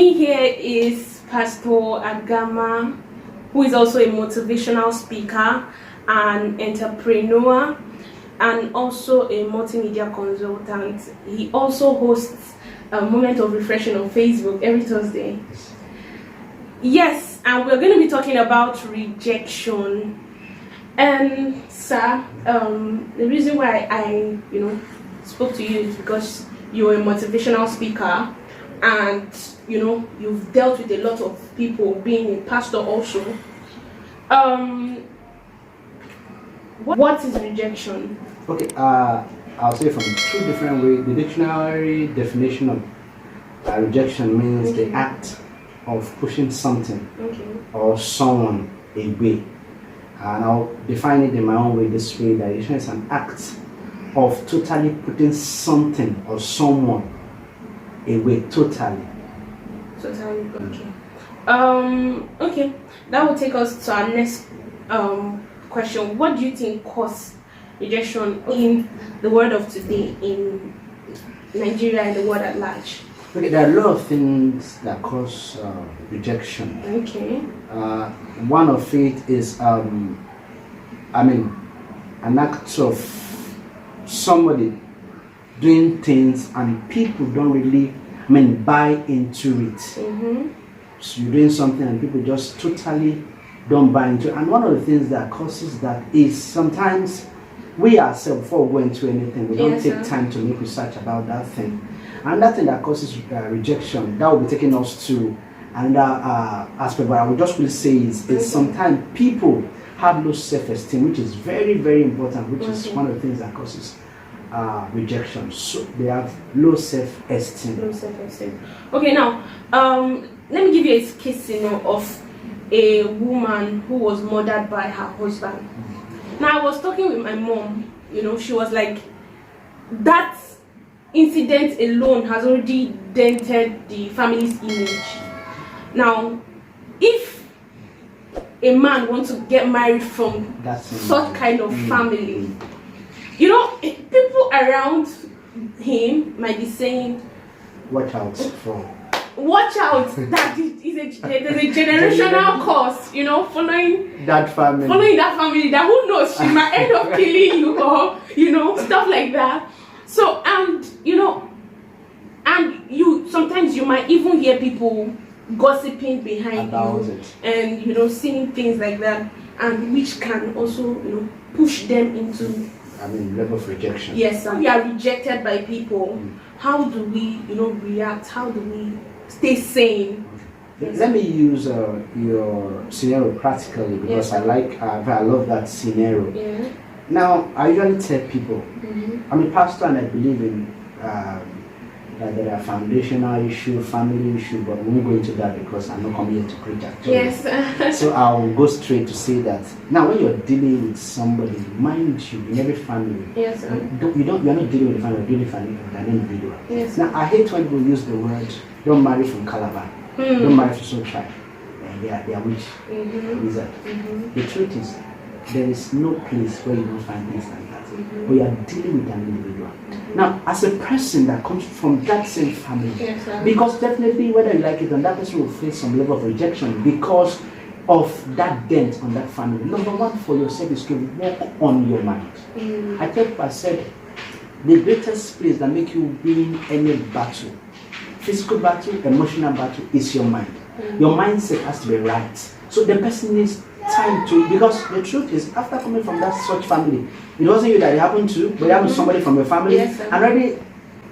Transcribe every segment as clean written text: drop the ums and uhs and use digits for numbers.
me here is Pastor Agama, who is also a motivational speaker, an entrepreneur, and also a multimedia consultant. He also hosts a moment of reflection on Facebook every Thursday. Yes, and we're going to be talking about rejection. And sir, the reason why I spoke to you is because you're a motivational speaker, and you've dealt with a lot of people, being a pastor also. What is rejection? Okay, I'll say from two different ways. The dictionary definition of rejection means the act of pushing something or someone away. And I'll define it in my own way this way: that rejection is an act of totally putting something or someone away, totally. Okay. Okay, that will take us to our next question. What do you think causes rejection in the world of today, in Nigeria and the world at large? Okay, there are a lot of things that cause rejection. Okay. One of it is, an act of somebody doing things and people don't really, buy into it. So you're doing something and people just totally don't buy into it. And one of the things that causes that is sometimes we ourselves, before we go into anything, we don't take time to make research about that thing. And that thing that causes rejection, that will be taking us to another aspect. But I would just really say is sometimes people have low self-esteem, which is very, very important, which is one of the things that causes rejection. So they have low self-esteem. Low self-esteem. Okay, now let me give you a case scenario of a woman who was murdered by her husband. Now, I was talking with my mom. She was like, that incident alone has already dented the family's image. Now, if a man wants to get married from such kind of family, people around him might be saying, watch out. That there's a generational curse, following that family. That who knows, she might end up killing you, or stuff like that. So and sometimes you might even hear people gossiping behind about you it. And saying things like that, and which can also push them into level of rejection. Yes, we are rejected by people. How do we react? How do we stay sane? Let me use your scenario practically, because I love that scenario. Yeah. Now, I usually tell people, I'm a pastor and I believe in that there are foundational issues, family issues, but we won't go into that because I'm not coming here to preach actually. Yes. So I'll go straight to say that now when you're dealing with somebody, mind you, in every family, yes, you're not dealing with the family, you're dealing with an individual. Yes. Now I hate when people use the word, don't marry from Calabar, don't marry from some tribe. They are witch, wizard. The truth is, there is no place where you don't find things like that. But you are dealing with an individual. Now, as a person that comes from that same family, because definitely, whether you like it or not, that person will face some level of rejection because of that dent on that family. Number one for yourself is to work on your mind. I said, the greatest place that make you win any battle, physical battle, emotional battle, is your mind. Your mindset has to be right. So the person needs time to, because the truth is, after coming from that such family, it wasn't you that it happened to, but it happened to somebody from your family, and already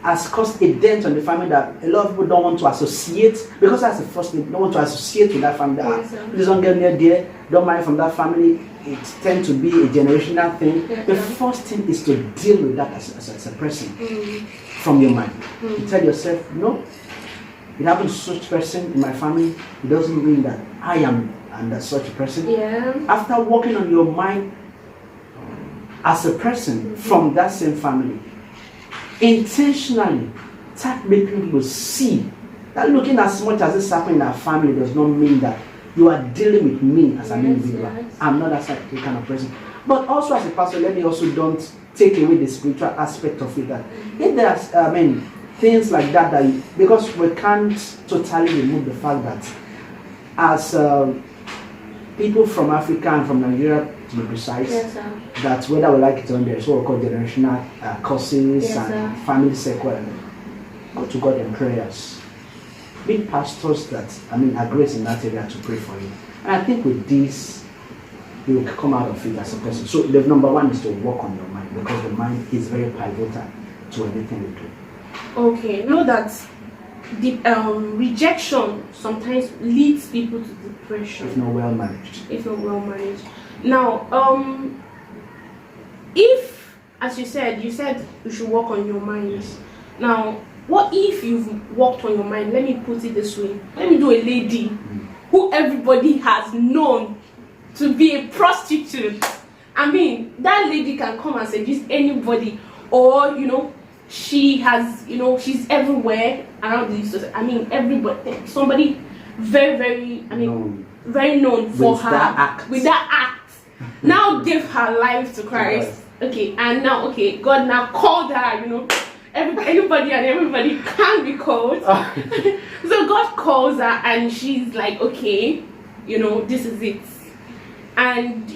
has caused a dent on the family that a lot of people don't want to associate, because that's the first thing, don't want to associate with that family. Please don't get near there, don't marry from that family. It tends to be a generational thing. The first thing is to deal with that as a person from your mind. You tell yourself, no, it happened to such person in my family, it doesn't mean that I am under such a person. After working on your mind as a person from that same family, intentionally start making people see that looking as much as this happened in our family does not mean that you are dealing with me as an individual. I'm not that kind of person. But also as a pastor, let me also don't take away the spiritual aspect of it. That if there's, things like that, because we can't totally remove the fact that as people from Africa and from Nigeria, to be precise, Yes, sir. that whether we like it or not, there's what we call generational curses Yes, and sir. family circle, and go to God in prayers. Big pastors that are great in that area to pray for you. And I think with this, you will come out of it as a person. So the number one is to work on your mind, because the mind is very pivotal to anything you do. Okay, know that the rejection sometimes leads people to depression If not well managed. if not well managed. Now, if, as you said you should work on your mind. Now, what if you've worked on your mind? Let me put it this way. Let me do a lady who everybody has known to be a prostitute. I mean, that lady can come and seduce anybody, or she has, she's everywhere around the society. I mean, everybody, somebody very, very, very known for with her that act. with that act. Now give her life to Christ. Okay, and now, God now called her. Anybody and everybody can be called. So God calls her, and she's like, okay, this is it. And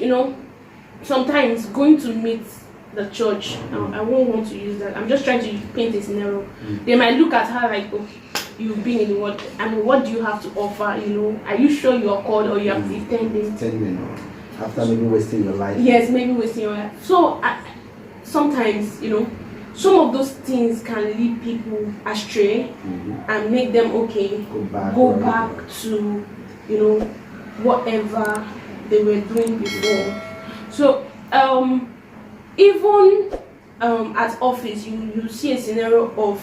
sometimes going to meet the church, I won't want to use that. I'm just trying to paint a scenario. They might look at her like, oh, you've been in the world. I mean, what do you have to offer? Are you sure you are called, or you have to be tending? After maybe wasting your life. Yes, maybe wasting your life. So sometimes, some of those things can lead people astray and make them go back to whatever they were doing before. So even at office, you see a scenario of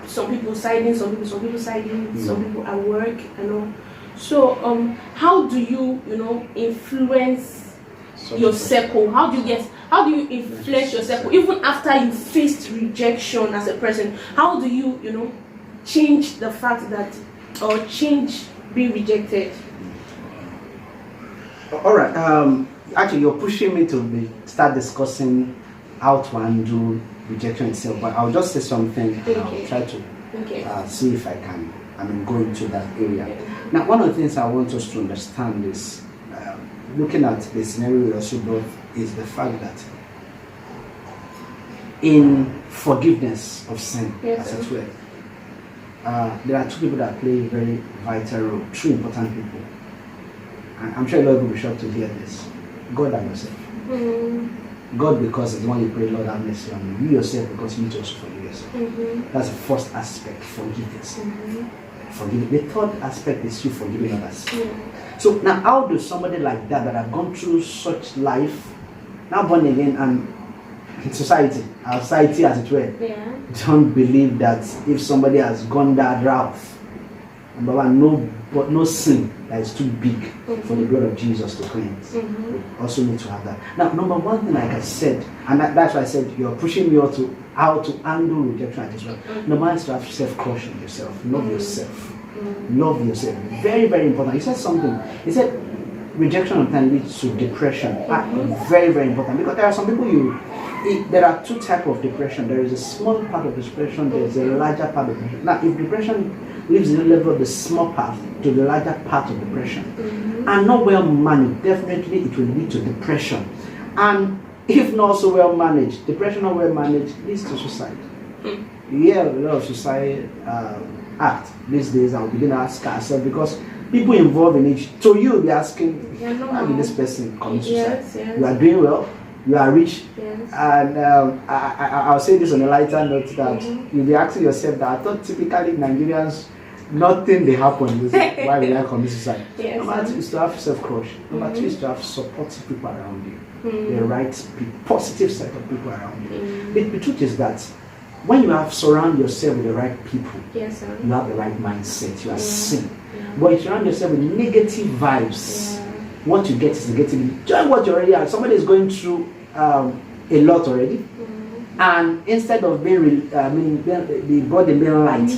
some people siding, some people siding, some people at work, So how do you influence your circle? How do you influence your circle even after you faced rejection as a person? How do you change the fact that, or change being rejected? All right. Actually, you're pushing me to start discussing how to undo rejection itself, but I'll just say something. And I'll try to see if I can. Go into that area. Now, one of the things I want us to understand is, looking at the scenario we also brought, is the fact that in forgiveness of sin, as it were, there are two people that play a very vital role, two important people. And I'm sure a lot of people will be shocked to hear this. God and yourself. God, because it's the one you pray, Lord have mercy on you. You yourself, because you need to also forgive yourself. That's the first aspect, forgiveness. The third aspect is you forgiving others. So now, how does somebody like that have gone through such life, now born again, and in society, our society as it were, don't believe that if somebody has gone that route, number one, no sin that is too big for the blood of Jesus to cleanse. We also need to have that. Now, number one thing, like I said, and that's why I said you're pushing me to how to handle rejection as well. Number one is to have self-caution yourself. Love yourself. Love yourself. Very, very important. He said something. He said rejection can lead to depression. Very, very important. Because there are some people there are two types of depression. There is a small part of depression, there is a larger part of depression. Now, if depression leaves the level of the small part to the larger part of depression, and not well managed, definitely it will lead to depression. And if not so well managed, depression not well managed leads to suicide. You hear a lot of suicide act these days, and we begin to ask ourselves, because people involved in it, so you'll be asking, why did this person commit suicide? You are doing well, you are rich, and I'll say this on a lighter note, that you'll be asking yourself that I thought typically Nigerians, nothing they happen, why will I commit suicide? Number two is to have self-caution. Number two is to have supportive people around you, the right people, positive set of people around you. The truth is that when you have surround yourself with the right people, you have the right mindset, you are seen. But if you surround yourself with negative vibes, what you get is negative. Join what you already have. Somebody is going through a lot already, and instead of being, the body being light,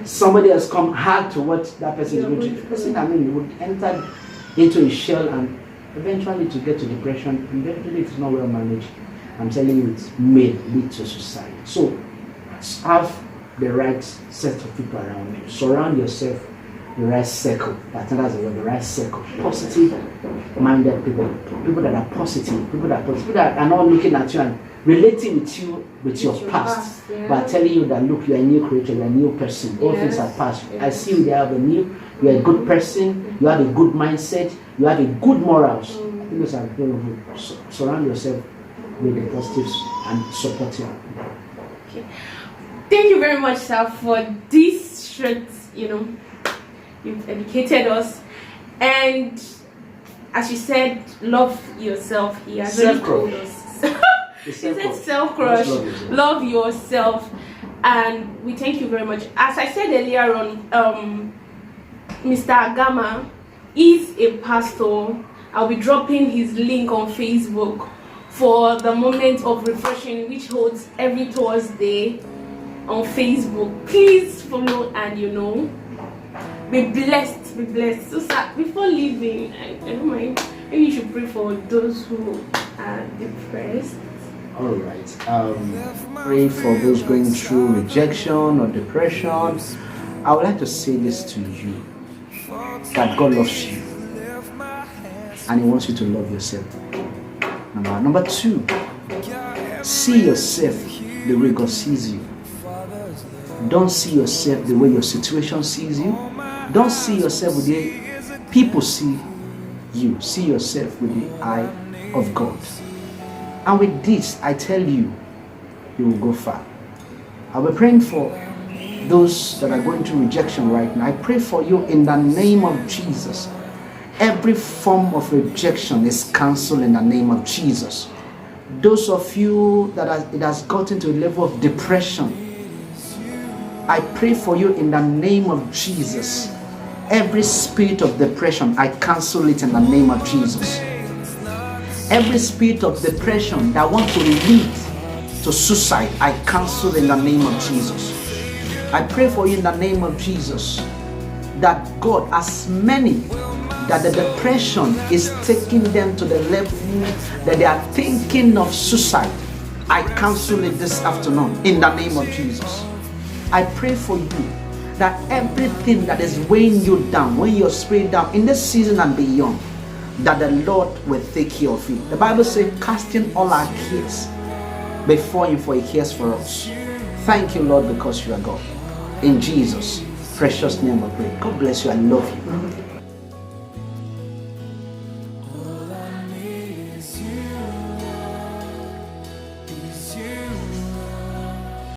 somebody has come hard to what that person is going through. The person, would enter into a shell, and eventually to get to depression. Eventually, if it's not well managed, I'm telling you, it may lead to suicide. So have the right set of people around you. Surround yourself the right circle. I think that's the word, the right circle. Positive-minded people. People that are positive. People that are not looking at you and relating with you with your past. Yeah. But telling you that, look, you're a new creator, you're a new person. All things are past. I see you there, have a new. You're a good person. You have a good mindset. You have a good morals. I think those are very good. Surround yourself with the positives and support you. Okay. Thank you very much, sir, for this short, you've educated us. And as you said, love yourself. He has already told us. He said self-crush, love yourself. And we thank you very much. As I said earlier on, Mr. Agama is a pastor. I'll be dropping his link on Facebook for the moment of refreshing, which holds every Thursday on Facebook. Please follow and be blessed, be blessed. So sir, before leaving, I don't mind, maybe you should pray for those who are depressed. All right. Pray for those going through rejection or depression. I would like to say this to you, that God loves you and He wants you to love yourself. Number two, see yourself the way God sees you. Don't see yourself the way your situation sees you. Don't see yourself with the way people see you. See yourself with the eye of God. And with this, I tell you, you will go far. I'll be praying for those that are going through rejection right now. I pray for you in the name of Jesus. Every form of rejection is cancelled in the name of Jesus. Those of you that it has gotten to a level of depression, I pray for you in the name of Jesus. Every spirit of depression, I cancel it in the name of Jesus. Every spirit of depression that wants to lead to suicide, I cancel in the name of Jesus. I pray for you in the name of Jesus that God, as many that the depression is taking them to the level that they are thinking of suicide, I cancel it this afternoon in the name of Jesus. I pray for you that everything that is weighing you down, weighing your spirit down in this season and beyond, that the Lord will take care of you. The Bible says, casting all our cares before Him, for He cares for us. Thank you, Lord, because you are God. In Jesus' precious name we pray. God bless you. I love you.